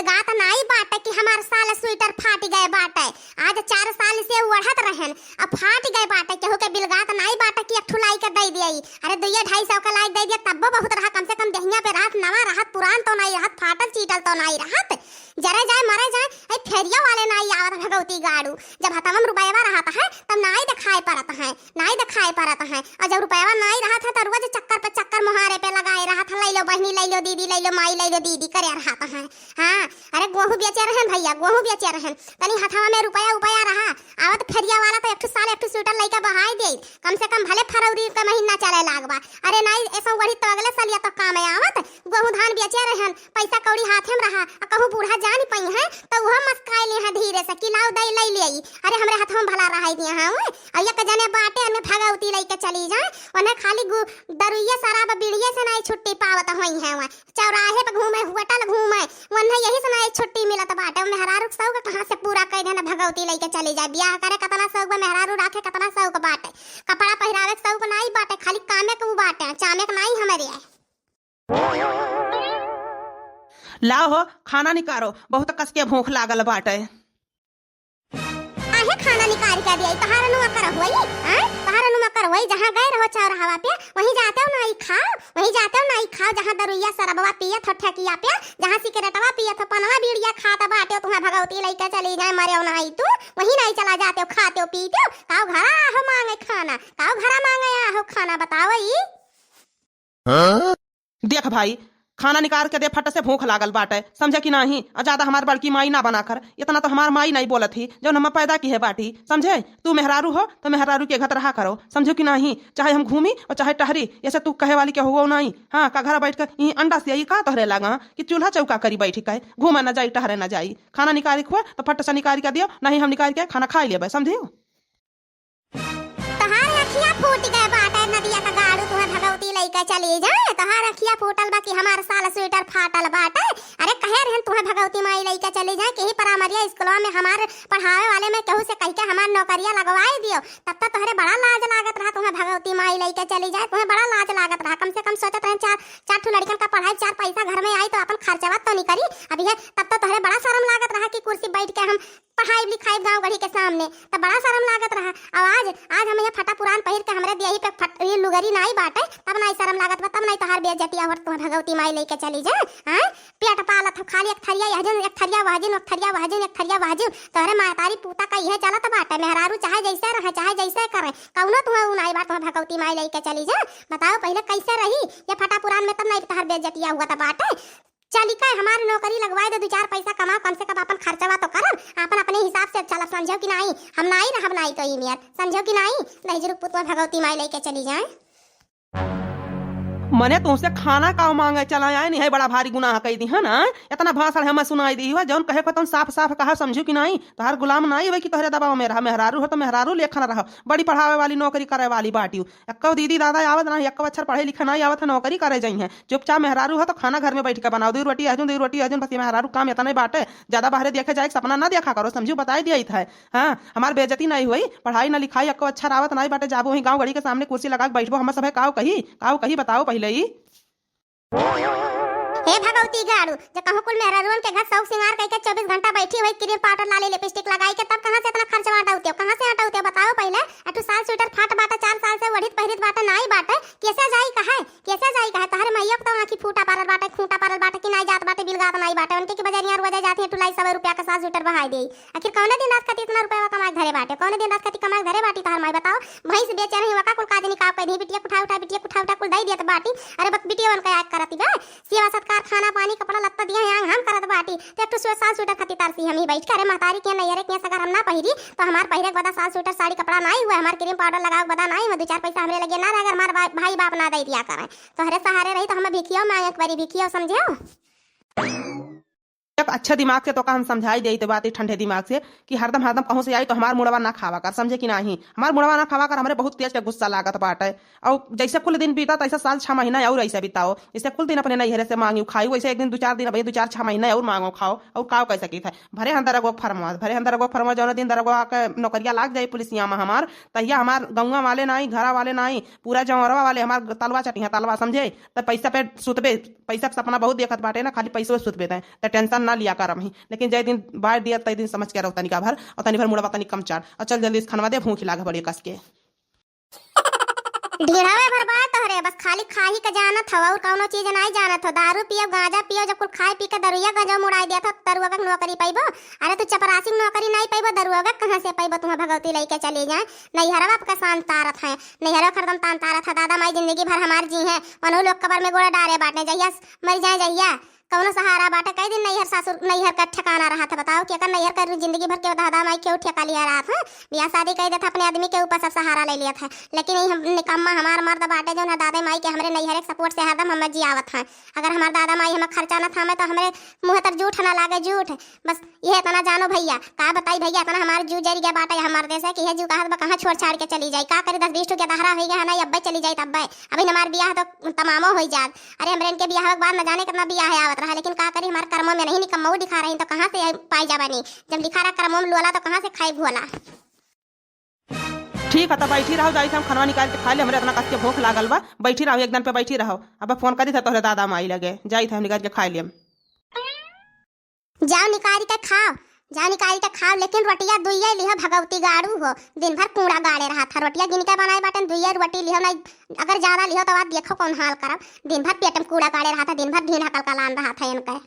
बिलगात नहीं बाटे कि हमार साल स्वेटर फाट गए बाटे। आज 4 साल से उड़त रहन, अब फाट गए बाटे। केहू के बिलगात नहीं बाटे कि एक ठुलाई के दे दियई। अरे 2-250 का लाई दे दिया तब बहुत रहा, कम से कम दहिया पे रात नवा राहत, पुरान तो नहीं रहत, फाटल चीटल तो नहीं रहत। जरे जाए मरे जाए ए फेरिया वाले नहीं आवत भगवती गाड़ू। जब हतमम रुपयावा रहता है तब नहीं दिखाई पड़ता है, नहीं दिखाई पड़ता है। और जब रुपयावा नहीं रहा था तो रोज चक्कर पे चक्कर मुहारे पे लगाए रहा था, ले लो बहनी, ले लो दीदी, ले लो माई, ले लो दीदी करे रहता है। हाँ अरे गेहूं बेचे रहन भैया, गेहूं बेचे रहन, तनी हथवा में रुपया उपाया रहा। आवत फेरिया वाला तो एक साल एक स्वेटर लइका बहाई दे, कम से कम भले फरवरी का महीना चले लागबा। अरे नहीं ऐसा वही तो अगले साल या तो काम आवत। गेहूं धान बेचे रहन, पैसा कौड़ी हाथे में रहा, कहूं बूढ़ा जान पई है तो वह मस्काई ले है धीरे से कि लाओ दई ले लेई। अरे हमरे हाथ में भला रहा दिया हां और ये जने बाटे में भगवती लेके चली जाए, उन्हें खाली दरुइया शराब बीड़िए से नहीं छुट्टी पावत होई है। वहां चौराहे पे घूमे, होटल घूमे, उन्हें यही से नहीं छुट्टी मिलत बाटे। मेहरारू सौग कहां से पूरा कर देना भगवती लेके चली जाए। ब्याह करे कतना सौग मेहरारू राखे कतना सौग बाटे, कपड़ा पहिरावे सौग नहीं बाटे, खाली कामे के बाटे, चामे के नहीं हमारे है। लाओ हो खाना निकारो, बहुत कस के भूख लागल बाटे। आहे खाना निकाल के दिया तहारा नुआ कर होई, हां तहारा नुआ कर होई। जहां गए रहो चौराहा पे वहीं जाते हो नहीं खाओ, वहीं जाते हो नहीं खाओ। जहां दरुइया सरबवा पिया थो ठकिया पे, जहां सिगरेटवा पिया थो पनवा बीड़िया खाता बाटे, तुम्हें भगवती लेके चली जाए मरे हो नहीं तू वहीं नहीं चला जाते हो, खाते हो पीते हो। काओ घरा हो मांगे खाना, काओ घरा मांगे हो खाना, बताओ ई। देख भाई खाना निकाल के दे, फट से भूख लागल बाटे, समझे कि नहीं। ज्यादा हमार बड़की माई ना बनाकर, इतना तो हमार माई नहीं बोलत थी जब हम पैदा की है बाटी, समझे। तू मेहरारू हो तो मेहरारू के घर रहा करो, समझो कि नहीं। चाहे हम घूमी और चाहे टहरी, ऐसे तू कहे वाली के हो नहीं। हाँ का घर बैठ कर यही अंडा से का तोहरे लगा कि चूल्हा चौका करी बैठी कहे, घूमे ना जाई टहरे ना जाई। खाना निकाली खुआ तो फट से निकाल के दियो, नहीं हम निकाल के खाना खा लेबे, समझियो। तहार अखियां फूट गए बाटे, नदिया का गाड़ू तुम्हें भगवती लेके चली जाए। तहार अखियां फूटल बा कि हमार साल स्वेटर फाटल बाटे। अरे कहे रहन तुम्हें भगवती माई लेके चली जाए कि प्राइमरी स्कूल में हमार पढ़ावे वाले में कहू से कह के हमार नौकरिया लगवाई दियो। तब तक तोहरे बड़ा लाज लागत रहा, तुम्हें भगवती माई लेके चली जाए, तुम्हें बड़ा लाज लागत रहा। कम से कम सोचत रहन चार ठो लड़कन का पढ़ाई, 4 पैसा घर में आई तो अपन खर्चवा तो नहीं करी। अभी है तब तक तोहरे बड़ा शर्म लागत रहा कि कुर्सी बैठ के हम पढ़ाई लिखाई गांव गढ़ी के सामने, तब बड़ा शर्म लागत रहा। और आज हम ये फटा पुरान पहिर के हमरे देही पे ये लुगरी नहीं बाटे, तब नहीं शर्म लागत बा, तब नहीं तोहार बेइज्जती आवत। तुम्हें भगवती माई लेके चली जाए। हां पेट पालत हो खाली एक थरिया यहजन, एक थरिया वहजन, एक थरिया वहजन, एक थरिया वहजन। तोहरे मातारी पूता का यह चलत बाटे। मेहरारू चाहे जैसे रहे चाहे जैसे करे, कौनो तुम्हें उनाई बात तुम्हें भगवती माई लेके चली जाए। बताओ पहले कैसे रही ये फटा पुरान में, तब नहीं तोहार बेइज्जती हुआ था बाटे। चली का हमारी नौकरी लगवाए दे, 2-4 पैसा कमाओ, कम से कम अपन खर्चवा तो करम, अपन अपने हिसाब से चला, समझो कि नहीं। हम नहीं रहब नहीं तो ई मियार, समझो कि नहीं। नहीं जरूर पुतवा भगवती माई लेके चली जाए। मने तुमसे खाना का मांगे चला आए नहीं है, बड़ा भारी गुनाह कही दी है ना। इतना भाषण हमें सुनाई दी हुआ, जौन कहे को तुम साफ साफ कहा, समझू कि नहीं। तोहर गुलाम नहीं हुए कि तोहरे दबाव में रहा। मेहरारू हो तो मेहरारू लेखन रहा, बड़ी पढ़ावे वाली नौकरी करे वाली बाटी। एक्को दीदी दादा आवत नहीं, एक्को अक्षर पढ़े लिखे नहीं आवत है, नौकरी करे जाई है। चुपचाप मेहरारू हो तो खाना घर में बैठ के बनाओ, 2 रोटी हजूं 2 रोटी हजूं, बस ये मेहरारू काम इतना बाटे। ज्यादा बाहर देखे जाए सपना ना देखा करो, समझू बताई दिया था। हाँ हमार बेइज्जती नहीं हुई, पढ़ाई ना लिखाई एक्को अच्छा आवत नहीं बाटे। जाबो वही गाँव गढ़ी के सामने कुर्सी लगा बैठबो, हम सब काव कही बताओ पहले ही। हे भगवती गाड़ू जे कहूं कुल मेहरारून के घर सब सिंगार करके 24 घंटा बैठी हुई, क्रीम पाउडर लाली लिपस्टिक लगाई के, तब कहां से इतना खर्च हटाउते हो, कहां से हटाउते हो बताओ पहले। अटू साल स्वेटर फाट बाटा, 4 साल से वढ़ित पहिरित बाटा नहीं बाटे, कैसे जाई कहे, कैसे जाई कहे। तहरे मैया को तो आंखी फूटा पारल बाटे, खूंटा पारल बाटे कि नहीं जात बाटे, बिलगात नहीं बाटे। उनके की बजारिया रोजा जाती है टुलाई 100 रुपया का साल स्वेटर बहाई देई। आखिर कौन दिन रात खाती इतना रुपया कमाए घरे बाटे, कौन दिन रात खाती कमाए घरे बाटी। तहर माई बताओ भैंस बेचे नहीं वका कुल काज निकाल पे दी, बिटिया उठा कुल दई दियत बाटी। अरे बक बिटिया वन का याद करती बा, सेवा सत्कार खाना पानी कपड़ा लत्ता दिया है हम करत बाटी। तो एक साल स्वेटर खाती तारसी हम ही बैठ के। अरे महतारी के नैयरे के अगर हम ना पहिरी तो हमार पहिरे के बदा साल स्वेटर साड़ी कपड़ा नहीं हुआ, हमार क्रीम पाउडर लगाओ बदा नहीं हुआ, 2-4 पैसा हमरे लगे ना, अगर हमार भाई बाप ना दे दिया करे तो हरे सहारे रही तो हमें भिखियो मांगे, एक बारी भिखियो, समझियो। अच्छे दिमाग से तो हम समझाई दे बात ठंडे दिमाग से कि हरदम कहूं से आई तो हमार मुड़वा ना खावा कर, समझे कि नहीं। हमार मुड़वा ना खावा कर, हमारे बहुत तेज के गुस्सा लागत बाटे। और जैसे कुल दिन बीता तैसे साल 6 महीना और ऐसे बिताओ, जैसे कुल दिन अपने नैहरे से मांगी खाई, वैसे एक दिन 2-4 दिन भाई 2-4-6 महीना और मांगो खाओ। और काव कैसे की था भरे अंदर एगो फरमास जौन दिन दरगो आके नौकरिया लाग जाए पुलिसिया में हमार, तहिया हमार गौवा वाले नहीं, घरा वाले नहीं, पूरा जौरवा वाले हमार तलवा चटिया तलवा, समझे। तब पैसा पे सुतबे, पैसा का सपना बहुत देखत बाटे ना, खाली पैसे सुतबे तो टेंशन ना लिया करम ही, लेकिन जय दिन बाढ़ दिया तय दिन समझ के रहो तनी का भर और तनी भर मुड़वा तनी कम चार और चल जल्दी खानवा दे, भूख लाग बड़ी कस के। ढेरावे बर्बाद तोहरे बस खाली खाही का जानत हो और कौनो चीज नहीं जानत हो। दारू पियो गांजा पियो, जब कुल खाए पी के दरुया गांजा मुड़ाई दिया था दरुआ का नौकरी पाइबो। अरे तू चपरासी नौकरी नहीं पाइबो, दरुआ का कहां से पाइबो? तुम्हें भगवती लेके चली जाए। नैहरा बाप का शान तारत है, नैहरा खरदम तान तारत है। दादा माई जिंदगी भर हमार जी है, वनो लोग कबर में गोड़ा डारे बांटने जइया मर जाए जइया कौनो सहारा बाटे। कई दिन नैहर सासुर नैहर का ठिकाना रहा था, बताओ कि अगर नैहर का जिंदगी भर के दादा माई क्यों ठेका लिया रहा था? ब्याह शादी कर देता अपने आदमी के ऊपर सब सहारा ले लिया था। लेकिन हम निकम्मा हमार मर्द बाटे जो ना दादा माई के हमारे नैहर के सपोर्ट से हरदम हम जी आवत है। अगर हमार दादा माई हमें खर्चा न था तो हमारे मुँह तर जूठ ना लागे जूठ। बस ये इतना जानो भैया, का बताई भैया इतना हमारे जू जरी गया बाटे हमारे देश है कि यह जू कहा कहाँ छोड़ छाड़ के चली जाए। का करे 10-20 के दहरा हो गया नहीं, अब चली जाए तब अभी हमारे ब्याह तो तमामो हो जात। अरे हमारे इनके ब्याह के बाद न जाने कितना ब्याह आवत रहा, लेकिन का करी कर्मों में नहीं निकम्मा दिखा रही तो कहाँ से पाई जाबानी? जब दिखा रहा कर्मों में लोला तो कहाँ से खाई भोला। ठीक है तब बैठी रहो, जाई हम खाना निकाल के खा ले, हमरे इतना कस के भूख लागल बा। बैठी रहो एक दिन पे बैठी रहो, अब फोन करी था तोहरे दादा माई लगे, जाई था हम निकाल के खा लियम। जाओ निकाल के खाओ, जाओ निकाल के खाओ, लेकिन रोटिया दुइया लिह भगवती गाड़ू हो। दिन भर कूड़ा गाड़े रहा था, रोटिया गिन के बनाए बाटन दुइया रोटी लिहो नहीं, अगर ज्यादा लिहो तो बात देखो कौन हाल करब। दिन भर पेट में कूड़ा गाड़े रहा था, दिन भर ढीन हकल का लान रहा था इनका।